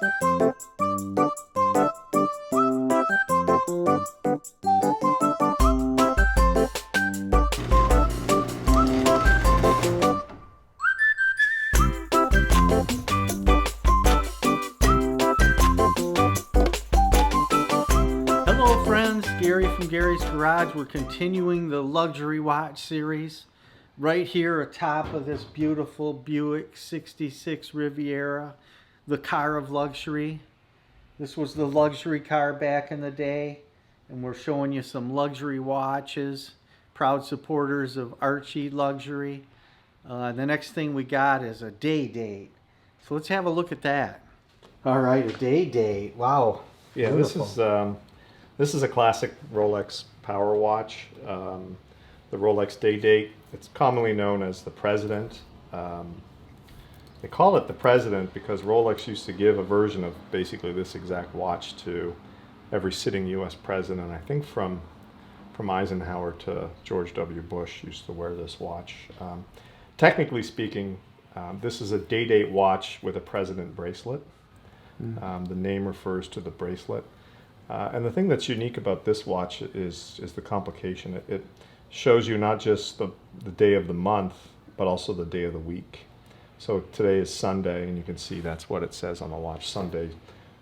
Hello friends, Gary from Gary's Garage. We're continuing the luxury watch series right here atop of this beautiful Buick 66 Riviera, the car of luxury. This was the luxury car back in the day, and we're showing you some luxury watches, proud supporters of ArchieLuxury. The next thing we got is a day date. So let's have a look at that. All right, a day date. Wow. Yeah, beautiful. This is a classic Rolex power watch, the Rolex Day Date. It's commonly known as the President. They call it the President because Rolex used to give a version of basically this exact watch to every sitting U.S. president. I think from Eisenhower to George W. Bush used to wear this watch. Technically speaking, this is a Day Date watch with a President bracelet. The name refers to the bracelet. And the thing that's unique about this watch is the complication. It shows you not just the day of the month, but also the day of the week. So today is Sunday, and you can see that's what it says on the watch, Sunday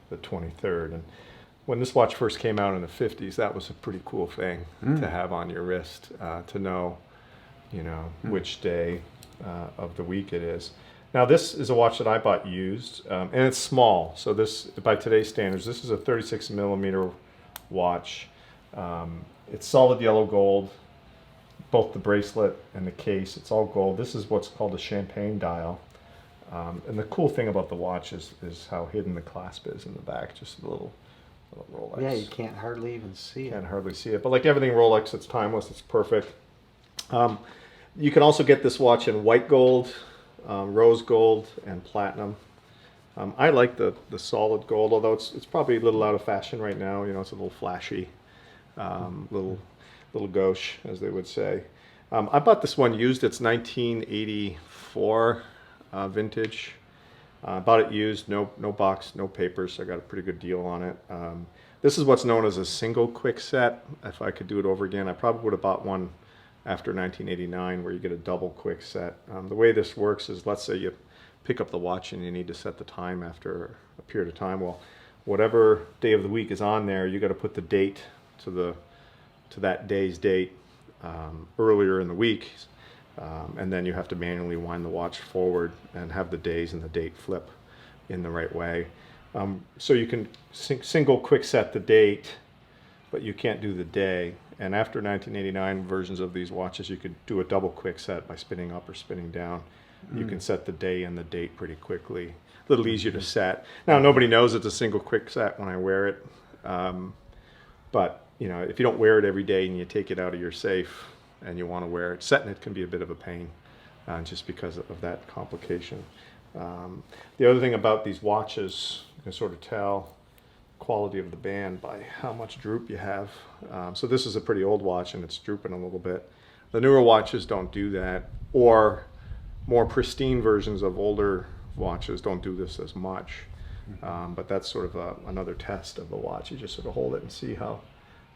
the 23rd. And when this watch first came out in the 50s, that was a pretty cool thing to have on your wrist, to know, which day of the week it is. Now this is a watch that I bought used, and it's small. So this, by today's standards, this is a 36 millimeter watch. It's solid yellow gold, both the bracelet and the case. It's all gold. This is what's called a champagne dial. And the cool thing about the watch is how hidden the clasp is in the back, just a little Rolex. Yeah, you can't hardly even see it. Can't hardly see it, but like everything Rolex, it's timeless, it's perfect. You can also get this watch in white gold, rose gold, and platinum. I like the solid gold, although it's probably a little out of fashion right now. It's a little flashy, little gauche, as they would say. I bought this one used. It's 1984 vintage. I bought it used, no box, no papers, so I got a pretty good deal on it. This is what's known as a single quick set. If I could do it over again, I probably would have bought one after 1989 where you get a double quick set. The way this works is, let's say you pick up the watch and you need to set the time after a period of time. Well, whatever day of the week is on there, you got to put the date to that day's date earlier in the week, and then you have to manually wind the watch forward and have the days and the date flip in the right way. So you can single quick set the date, but you can't do the day. And after 1989 versions of these watches, you could do a double quick set by spinning up or spinning down. You can set the day and the date pretty quickly. A little easier to set. Now, nobody knows it's a single quick set when I wear it. But, if you don't wear it every day and you take it out of your safe and you want to wear it, setting it can be a bit of a pain just because of that complication. The other thing about these watches, you can sort of tell quality of the band by how much droop you have. So this is a pretty old watch and it's drooping a little bit. The newer watches don't do that, or more pristine versions of older watches don't do this as much. But that's sort of another test of the watch. You just sort of hold it and see how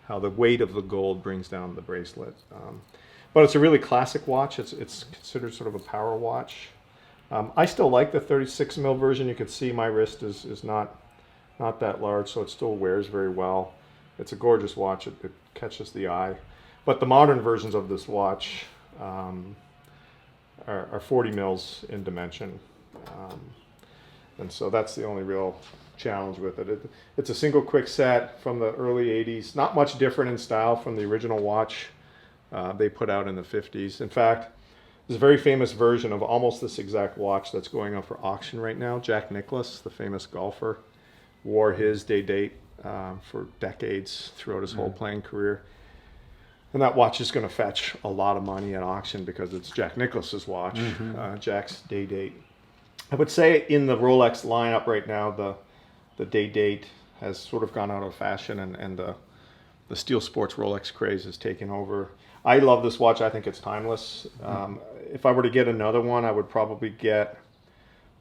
the weight of the gold brings down the bracelet. But it's a really classic watch. It's considered sort of a power watch. I still like the 36 mil version. You can see my wrist is not that large, so it still wears very well. It's a gorgeous watch. It catches the eye. But the modern versions of this watch are 40 mils in dimension. And so that's the only real challenge with it. It's a single quick set from the early 80s. Not much different in style from the original watch they put out in the 50s. In fact, there's a very famous version of almost this exact watch that's going up for auction right now. Jack Nicklaus, the famous golfer, wore his day date for decades throughout his whole playing career. And that watch is going to fetch a lot of money at auction because it's Jack Nicklaus's watch, Jack's day date. I would say in the Rolex lineup right now, the day date has sort of gone out of fashion, and the steel sports Rolex craze has taken over. I love this watch. I think it's timeless. If I were to get another one, I would probably get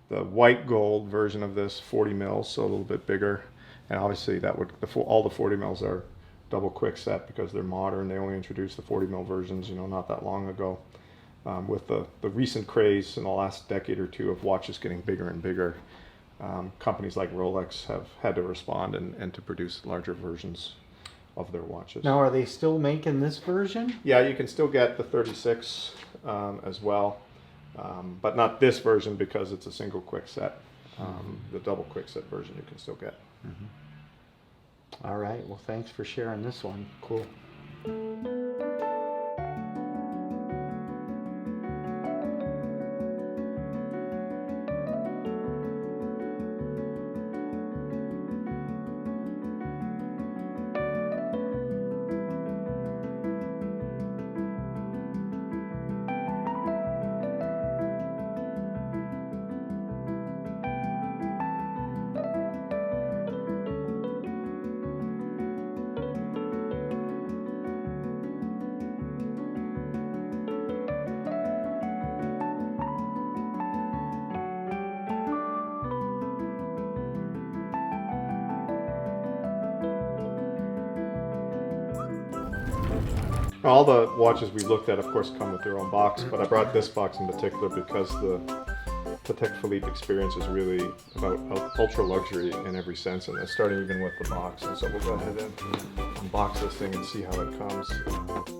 the white gold version of this, 40 mils, so a little bit bigger. And obviously that would, all the 40 mils are double quick set because they're modern. They only introduced the 40 mil versions, not that long ago. With the recent craze in the last decade or two of watches getting bigger and bigger, companies like Rolex have had to respond and to produce larger versions of their watches. Now, are they still making this version? Yeah, you can still get the 36 as well, but not this version because it's a single quick set. The double quick set version you can still get. All right. Well, thanks for sharing this one. Cool. All the watches we looked at, of course, come with their own box, but I brought this box in particular because the Patek Philippe experience is really about ultra luxury in every sense, and starting even with the box. And so we'll go ahead and unbox this thing and see how it comes.